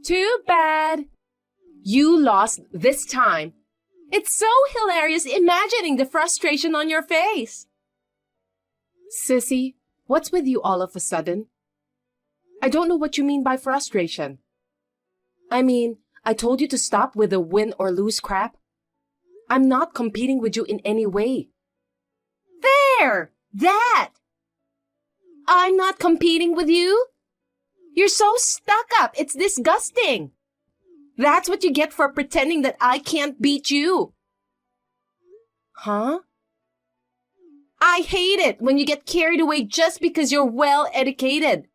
Too bad. You lost this time. It's so hilarious imagining the frustration on your face. Sissy, what's with you all of a sudden? I don't know what you mean by frustration. I mean, I told you to stop with the win or lose crap. I'm not competing with you in any way. There! That! I'm not competing with you? You're so stuck up, it's disgusting. That's what you get for pretending that I can't beat you. Huh? I hate it when you get carried away just because you're well educated.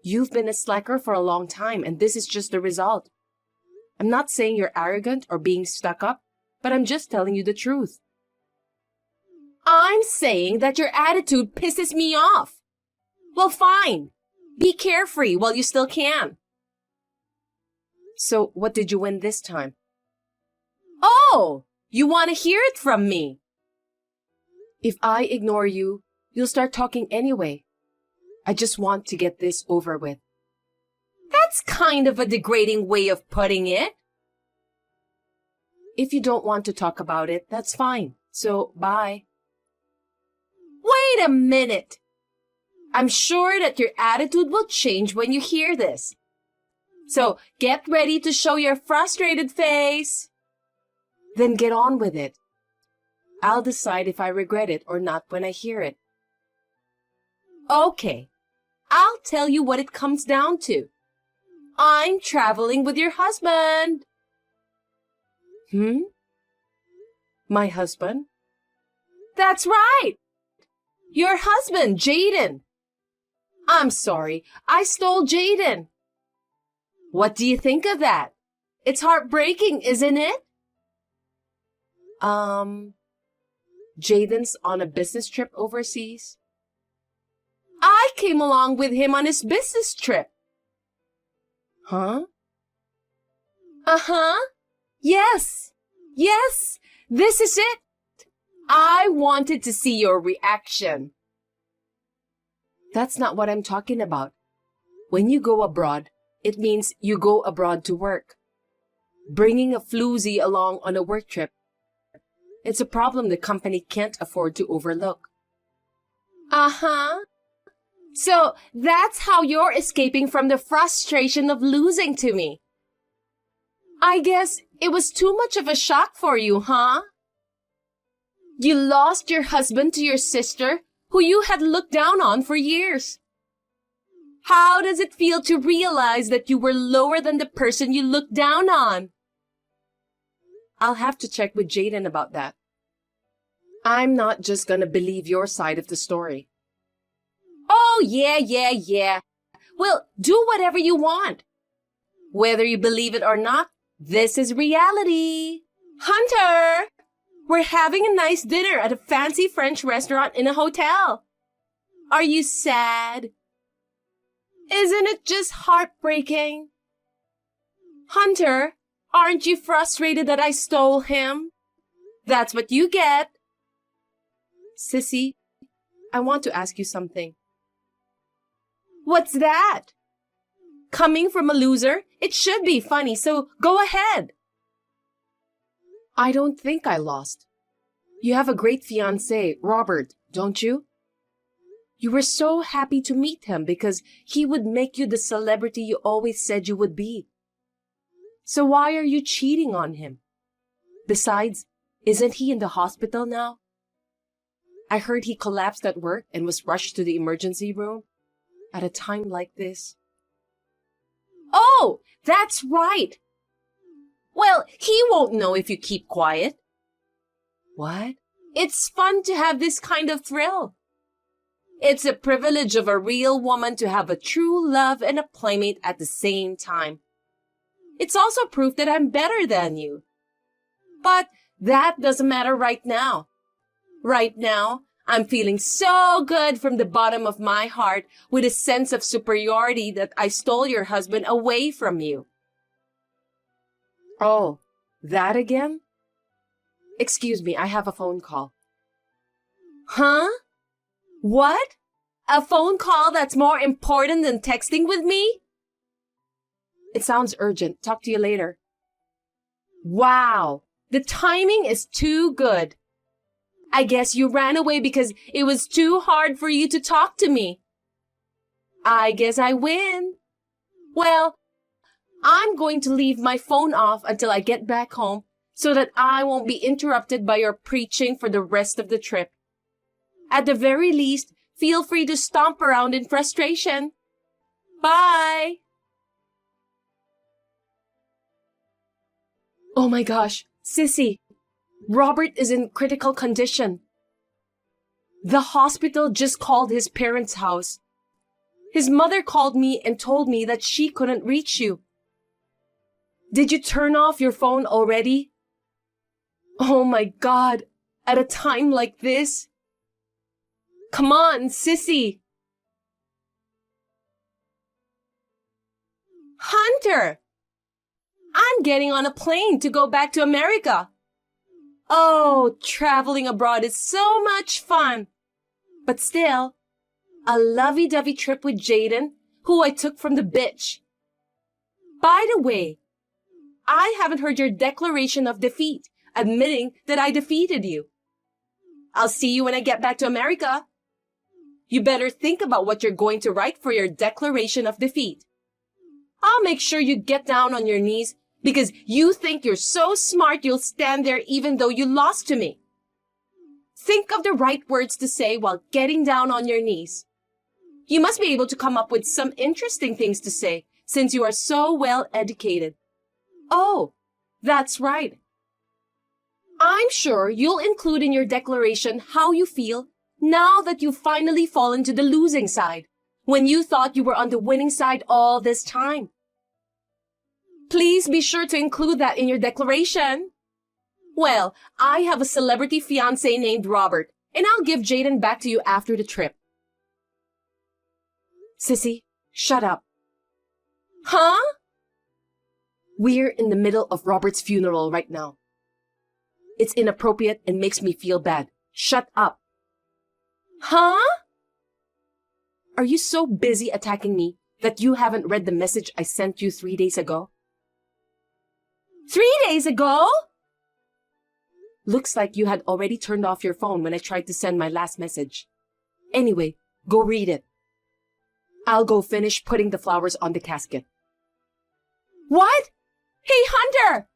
You've been a slacker for a long time, and this is just the result. I'm not saying you're arrogant or being stuck up, but I'm just telling you the truth. I'm saying that your attitude pisses me off. Well, fine. Be carefree while you still can. So, what did you win this time? Oh, you want to hear it from me? If I ignore you, you'll start talking anyway. I just want to get this over with. That's kind of a degrading way of putting it. If you don't want to talk about it, that's fine. So, bye. Wait a minute. I'm sure that your attitude will change when you hear this. So, get ready to show your frustrated face. Then get on with it. I'll decide if I regret it or not when I hear it. Okay, I'll tell you what it comes down to. I'm traveling with your husband. My husband? That's right. Your husband, Jaden. I'm sorry, I stole Jaden. What do you think of that? It's heartbreaking, isn't it? Jaden's on a business trip overseas. I came along with him on his business trip. Huh? Uh-huh. Yes. Yes, this is it. I wanted to see your reaction. That's not what I'm talking about. When you go abroad, it means you go abroad to work. Bringing a floozy along on a work trip, it's a problem the company can't afford to overlook. Uh-huh. So that's how you're escaping from the frustration of losing to me. I guess it was too much of a shock for you, huh? You lost your husband to your sister, who you had looked down on for years. How does it feel to realize that you were lower than the person you looked down on? I'll have to check with Jaden about that. I'm not just gonna believe your side of the story. Oh, yeah. Well, do whatever you want. Whether you believe it or not, this is reality. Hunter, we're having a nice dinner at a fancy French restaurant in a hotel. Are you sad? Isn't it just heartbreaking? Hunter, aren't you frustrated that I stole him? That's what you get. Sissy, I want to ask you something. What's that? Coming from a loser, it should be funny, so go ahead. I don't think I lost. You have a great fiancé, Robert, don't you? You were so happy to meet him because he would make you the celebrity you always said you would be. So why are you cheating on him? Besides, isn't he in the hospital now? I heard he collapsed at work and was rushed to the emergency room at a time like this. Oh, that's right. Well, he won't know if you keep quiet. What? It's fun to have this kind of thrill. It's a privilege of a real woman to have a true love and a playmate at the same time. It's also proof that I'm better than you. But that doesn't matter right now. Right now, I'm feeling so good from the bottom of my heart with a sense of superiority that I stole your husband away from you. Oh, that again? Excuse me, I have a phone call. Huh? What? A phone call that's more important than texting with me? It sounds urgent. Talk to you later. Wow, the timing is too good. I guess you ran away because it was too hard for you to talk to me. I guess I win. Well, I'm going to leave my phone off until I get back home so that I won't be interrupted by your preaching for the rest of the trip. At the very least, feel free to stomp around in frustration. Bye! Oh my gosh, Sissy, Robert is in critical condition. The hospital just called his parents' house. His mother called me and told me that she couldn't reach you. Did you turn off your phone already? Oh my God, at a time like this? Come on, Sissy. Hunter! I'm getting on a plane to go back to America. Oh, traveling abroad is so much fun. But still, a lovey-dovey trip with Jaden, who I took from the beach. By the way, I haven't heard your declaration of defeat, admitting that I defeated you. I'll see you when I get back to America. You better think about what you're going to write for your declaration of defeat. I'll make sure you get down on your knees because you think you're so smart you'll stand there even though you lost to me. Think of the right words to say while getting down on your knees. You must be able to come up with some interesting things to say since you are so well educated. Oh, that's right. I'm sure you'll include in your declaration how you feel now that you've finally fallen to the losing side, when you thought you were on the winning side all this time. Please be sure to include that in your declaration. Well, I have a celebrity fiancé named Robert, and I'll give Jaden back to you after the trip. Sissy, shut up. Huh? We're in the middle of Robert's funeral right now. It's inappropriate and makes me feel bad. Shut up. Huh? Are you so busy attacking me that you haven't read the message I sent you 3 days ago? 3 days ago? Looks like you had already turned off your phone when I tried to send my last message. Anyway, go read it. I'll go finish putting the flowers on the casket. What? Hey, Hunter!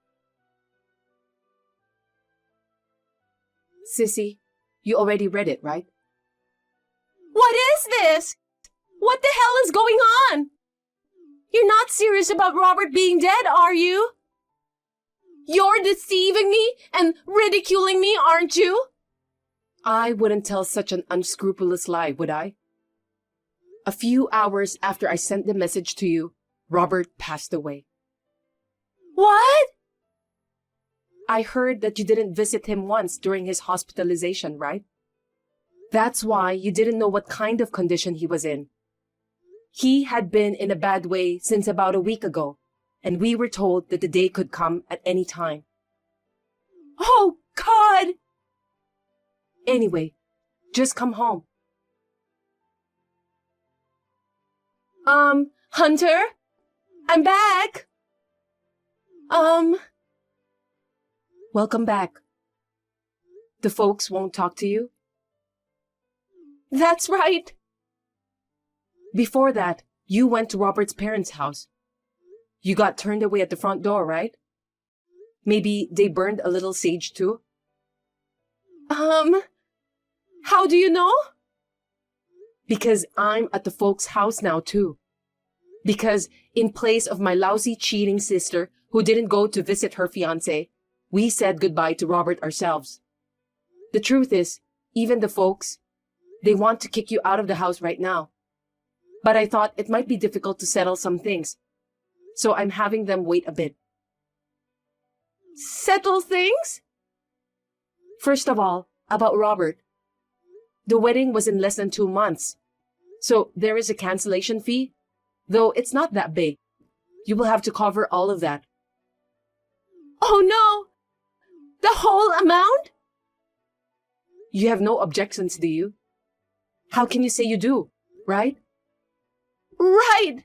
Sissy, you already read it, right? What is this? What the hell is going on? You're not serious about Robert being dead, are you? You're deceiving me and ridiculing me, aren't you? I wouldn't tell such an unscrupulous lie, would I? A few hours after I sent the message to you, Robert passed away. What? I heard that you didn't visit him once during his hospitalization, right? That's why you didn't know what kind of condition he was in. He had been in a bad way since about a week ago, and we were told that the day could come at any time. Oh, God! Anyway, just come home. Hunter? I'm back! Welcome back. The folks won't talk to you? That's right. Before that, you went to Robert's parents' house. You got turned away at the front door, right? Maybe they burned a little sage too? How do you know? Because I'm at the folks' house now too. Because in place of my lousy cheating sister who didn't go to visit her fiancé, we said goodbye to Robert ourselves. The truth is, even the folks, they want to kick you out of the house right now. But I thought it might be difficult to settle some things. So I'm having them wait a bit. Settle things? First of all, about Robert. The wedding was in less than 2 months. So there is a cancellation fee, though it's not that big. You will have to cover all of that. Oh no! The whole amount? You have no objections, do you? How can you say you do, right? Right!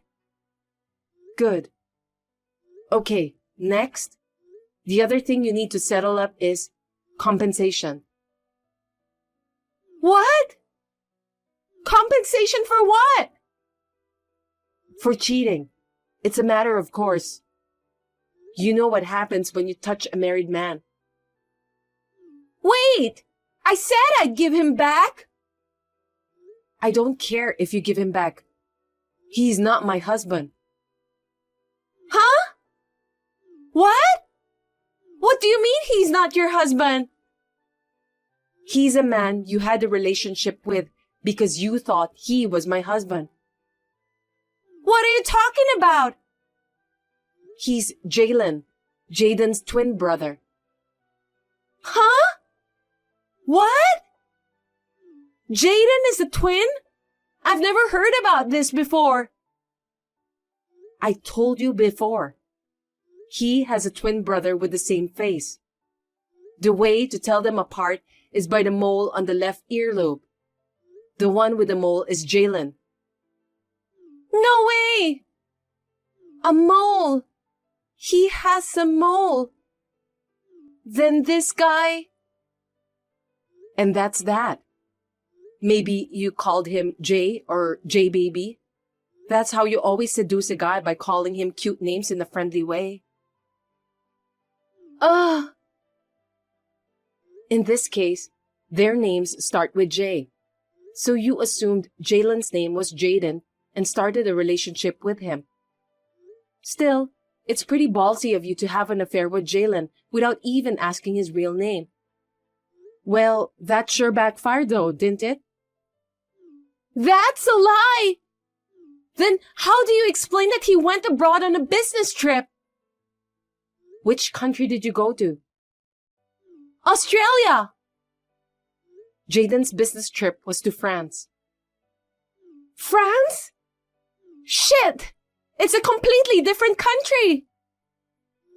Good. Okay, next. The other thing you need to settle up is compensation. What? Compensation for what? For cheating. It's a matter of course. You know what happens when you touch a married man. Wait! I said I'd give him back! I don't care if you give him back. He's not my husband. Huh? What? What do you mean he's not your husband? He's a man you had a relationship with because you thought he was my husband. What are you talking about? He's Jalen, Jaden's twin brother. Huh? What? Jaden is a twin? I've never heard about this before. I told you before. He has a twin brother with the same face. The way to tell them apart is by the mole on the left earlobe. The one with the mole is Jalen. No way! A mole! He has a mole. Then this guy... And that's that. Maybe you called him Jay or J-Baby. That's how you always seduce a guy, by calling him cute names in a friendly way. In this case, their names start with J. So you assumed Jalen's name was Jaden and started a relationship with him. Still, it's pretty ballsy of you to have an affair with Jalen without even asking his real name. Well, that sure backfired though, didn't it? That's a lie! Then how do you explain that he went abroad on a business trip? Which country did you go to? Australia! Jaden's business trip was to France. France? Shit! It's a completely different country!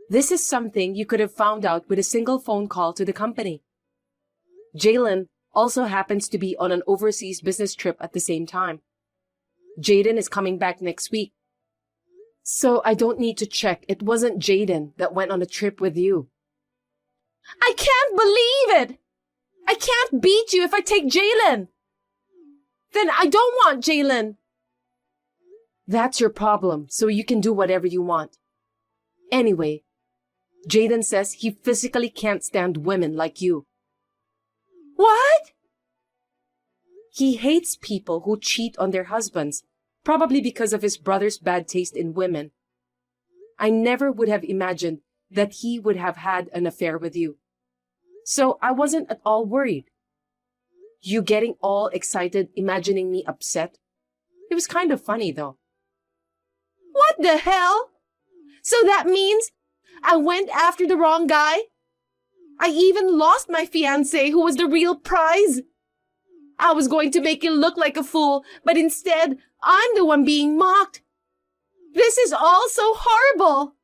This is something you could have found out with a single phone call to the company. Jalen also happens to be on an overseas business trip at the same time. Jaden is coming back next week. So I don't need to check. It wasn't Jaden that went on a trip with you. I can't believe it! I can't beat you if I take Jalen. Then I don't want Jalen. That's your problem, so you can do whatever you want. Anyway, Jaden says he physically can't stand women like you. What? He hates people who cheat on their husbands, probably because of his brother's bad taste in women. I never would have imagined that he would have had an affair with you. So I wasn't at all worried. You getting all excited, imagining me upset? It was kind of funny though. What the hell? So that means I went after the wrong guy? I even lost my fiancé, who was the real prize. I was going to make you look like a fool, but instead, I'm the one being mocked. This is all so horrible.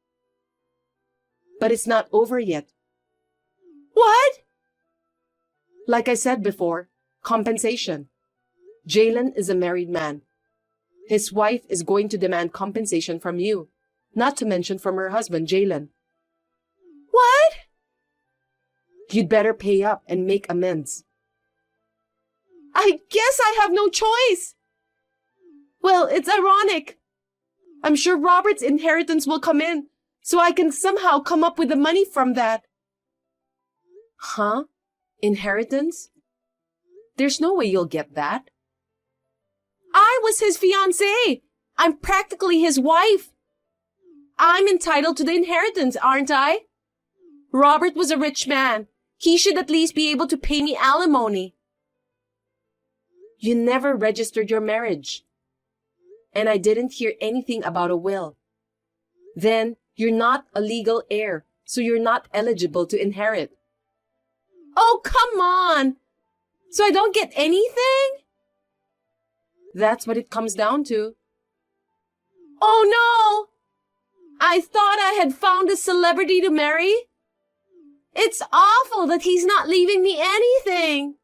But it's not over yet. What? Like I said before, compensation. Jalen is a married man. His wife is going to demand compensation from you, not to mention from her husband, Jalen. What? You'd better pay up and make amends. I guess I have no choice. Well, it's ironic. I'm sure Robert's inheritance will come in, so I can somehow come up with the money from that. Huh? Inheritance? There's no way you'll get that. I was his fiancée. I'm practically his wife. I'm entitled to the inheritance, aren't I? Robert was a rich man. He should at least be able to pay me alimony. You never registered your marriage. And I didn't hear anything about a will. Then you're not a legal heir, so you're not eligible to inherit. Oh, come on! So I don't get anything? That's what it comes down to. Oh no! I thought I had found a celebrity to marry. It's awful that he's not leaving me anything.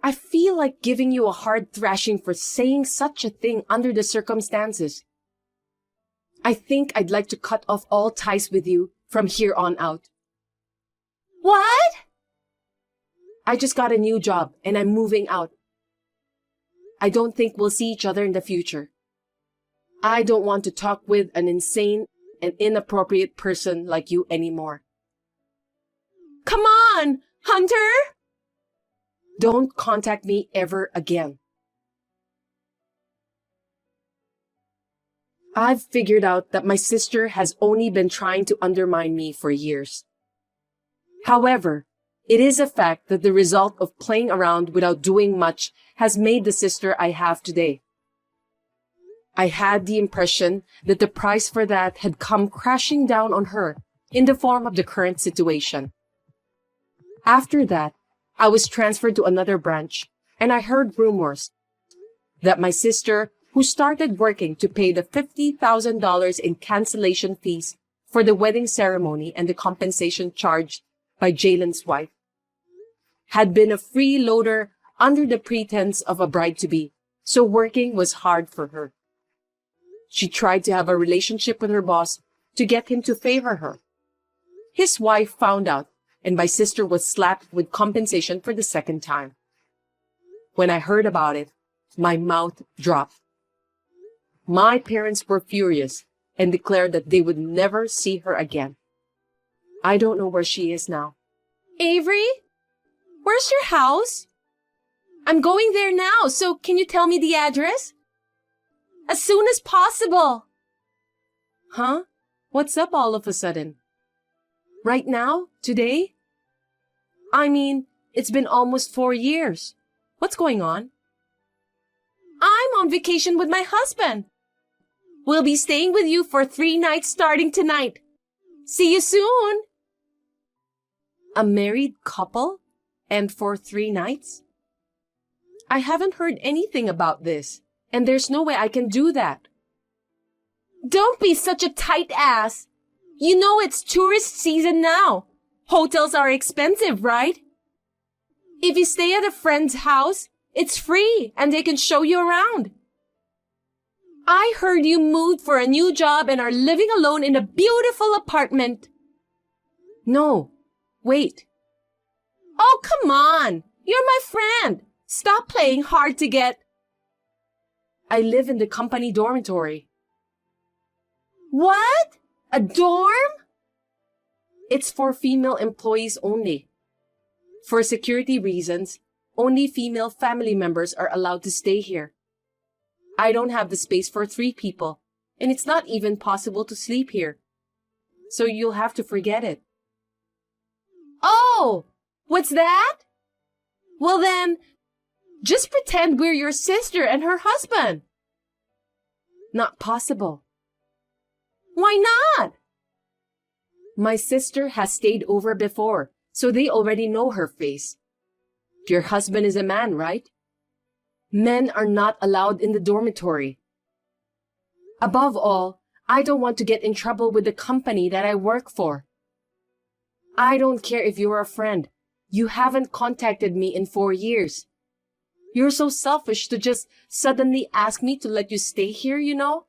I feel like giving you a hard thrashing for saying such a thing under the circumstances. I think I'd like to cut off all ties with you from here on out. What? I just got a new job and I'm moving out. I don't think we'll see each other in the future. I don't want to talk with an insane and inappropriate person like you anymore. Come on, Hunter! Don't contact me ever again. I've figured out that my sister has only been trying to undermine me for years. However, it is a fact that the result of playing around without doing much has made the sister I have today. I had the impression that the price for that had come crashing down on her in the form of the current situation. After that, I was transferred to another branch, and I heard rumors that my sister, who started working to pay the $50,000 in cancellation fees for the wedding ceremony and the compensation charged by Jalen's wife, had been a freeloader under the pretense of a bride-to-be, so working was hard for her. She tried to have a relationship with her boss to get him to favor her. His wife found out, and my sister was slapped with compensation for the second time. When I heard about it, my mouth dropped. My parents were furious and declared that they would never see her again. I don't know where she is now. Avery? Where's your house? I'm going there now, so can you tell me the address? As soon as possible. Huh? What's up all of a sudden? Right now? Today? I mean, it's been almost 4 years. What's going on? I'm on vacation with my husband. We'll be staying with you for 3 nights starting tonight. See you soon. A married couple? And for 3 nights? I haven't heard anything about this, and there's no way I can do that. Don't be such a tight ass. You know it's tourist season now. Hotels are expensive, right? If you stay at a friend's house, it's free and they can show you around. I heard you moved for a new job and are living alone in a beautiful apartment. No, wait. Oh, come on. You're my friend. Stop playing hard to get. I live in the company dormitory. What? A dorm? It's for female employees only. For security reasons, only female family members are allowed to stay here. I don't have the space for 3 people, and it's not even possible to sleep here. So you'll have to forget it. Oh, what's that? Well then, just pretend we're your sister and her husband. Not possible. Why not? My sister has stayed over before, so they already know her face. Your husband is a man, right? Men are not allowed in the dormitory. Above all, I don't want to get in trouble with the company that I work for. I don't care if you're a friend. You haven't contacted me in 4 years. You're so selfish to just suddenly ask me to let you stay here, you know?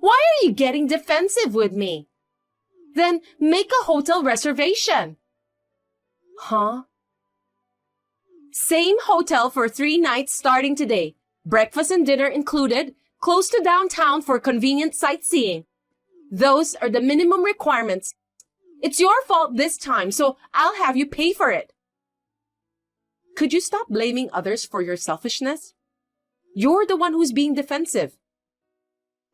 Why are you getting defensive with me? Then make a hotel reservation. Huh? Same hotel for 3 nights starting today. Breakfast and dinner included, close to downtown for convenient sightseeing. Those are the minimum requirements. It's your fault this time, so I'll have you pay for it. Could you stop blaming others for your selfishness? You're the one who's being defensive.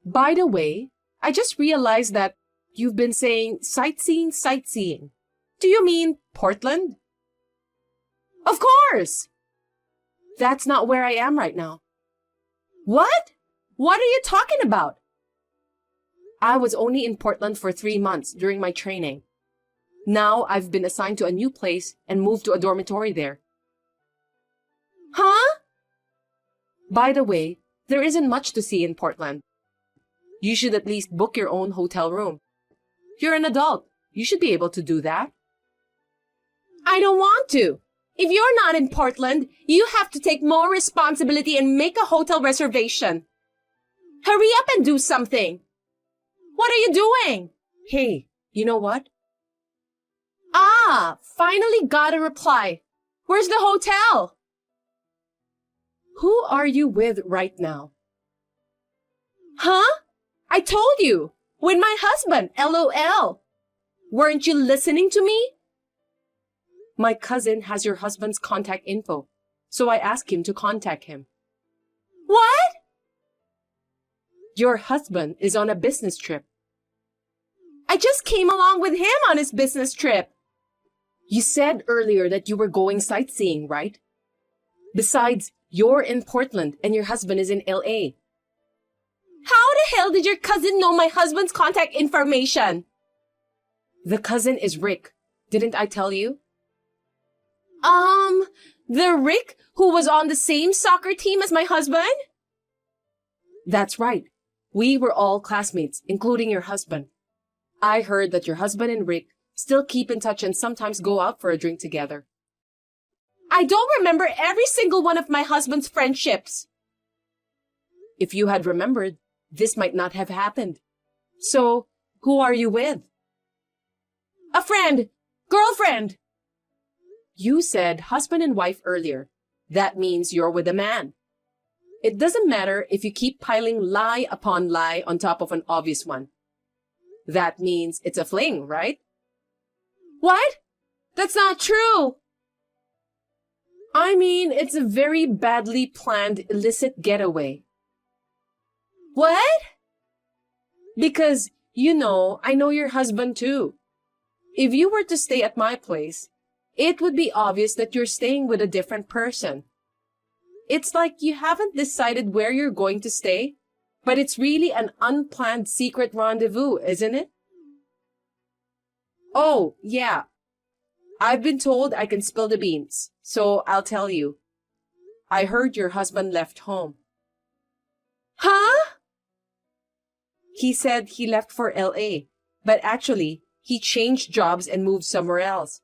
By the way, I just realized that you've been saying sightseeing. Do you mean Portland? Of course! That's not where I am right now. What? What are you talking about? I was only in Portland for 3 months during my training. Now I've been assigned to a new place and moved to a dormitory there. Huh? By the way, there isn't much to see in Portland. You should at least book your own hotel room. You're an adult. You should be able to do that. I don't want to. If you're not in Portland, you have to take more responsibility and make a hotel reservation. Hurry up and do something. What are you doing? Hey, you know what? Ah, finally got a reply. Where's the hotel? Who are you with right now? Huh? I told you. With my husband, LOL. Weren't you listening to me? My cousin has your husband's contact info, so I asked him to contact him. What? Your husband is on a business trip. I just came along with him on his business trip. You said earlier that you were going sightseeing, right? Besides, you're in Portland and your husband is in LA. How the hell did your cousin know my husband's contact information? The cousin is Rick. Didn't I tell you? The Rick who was on the same soccer team as my husband? That's right. We were all classmates, including your husband. I heard that your husband and Rick still keep in touch and sometimes go out for a drink together. I don't remember every single one of my husband's friendships. If you had remembered, this might not have happened. So, who are you with? A friend. Girlfriend. You said husband and wife earlier. That means you're with a man. It doesn't matter if you keep piling lie upon lie on top of an obvious one. That means it's a fling, right? What? That's not true. I mean, it's a very badly planned illicit getaway. What? Because, I know your husband too. If you were to stay at my place, it would be obvious that you're staying with a different person. It's like you haven't decided where you're going to stay, but it's really an unplanned secret rendezvous, isn't it? Oh, yeah. I've been told I can spill the beans, so I'll tell you. I heard your husband left home. Huh? He said he left for LA, but actually, he changed jobs and moved somewhere else.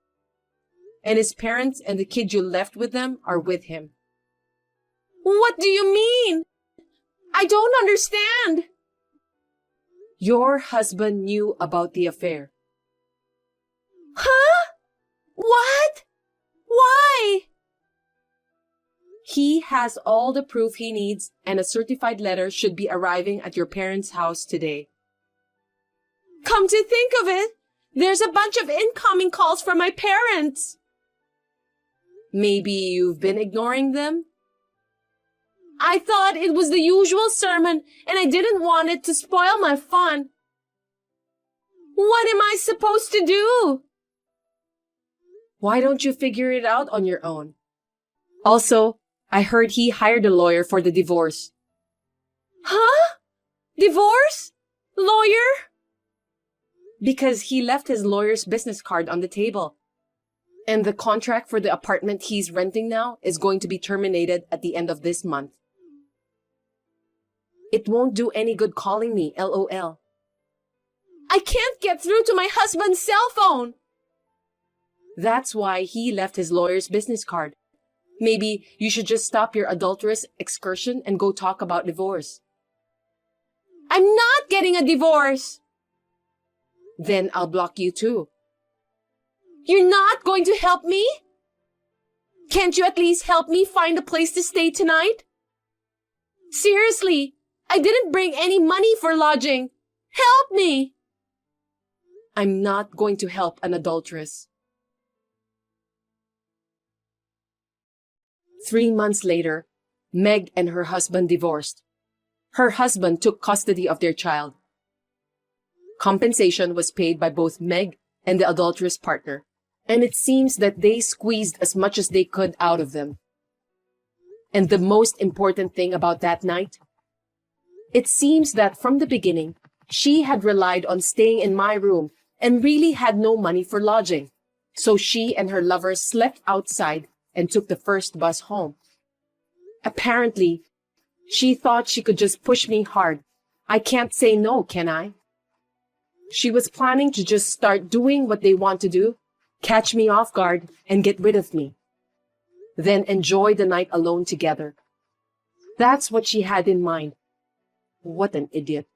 And his parents and the kid you left with them are with him. What do you mean? I don't understand. Your husband knew about the affair. Huh? What? Why? He has all the proof he needs, and a certified letter should be arriving at your parents' house today. Come to think of it, there's a bunch of incoming calls from my parents. Maybe you've been ignoring them? I thought it was the usual sermon, and I didn't want it to spoil my fun. What am I supposed to do? Why don't you figure it out on your own? Also, I heard he hired a lawyer for the divorce. Huh? Divorce? Lawyer? Because he left his lawyer's business card on the table. And the contract for the apartment he's renting now is going to be terminated at the end of this month. It won't do any good calling me, LOL. I can't get through to my husband's cell phone. That's why he left his lawyer's business card. Maybe you should just stop your adulterous excursion and go talk about divorce. I'm not getting a divorce. Then I'll block you too. You're not going to help me? Can't you at least help me find a place to stay tonight? Seriously, I didn't bring any money for lodging. Help me! I'm not going to help an adulteress. 3 months later, Meg and her husband divorced. Her husband took custody of their child. Compensation was paid by both Meg and the adulterous partner, and it seems that they squeezed as much as they could out of them. And the most important thing about that night? It seems that from the beginning, she had relied on staying in my room and really had no money for lodging. So she and her lover slept outside and took the first bus home. Apparently, she thought she could just push me hard. I can't say no, can I? She was planning to just start doing what they want to do, catch me off guard, and get rid of me. Then enjoy the night alone together. That's what she had in mind. What an idiot.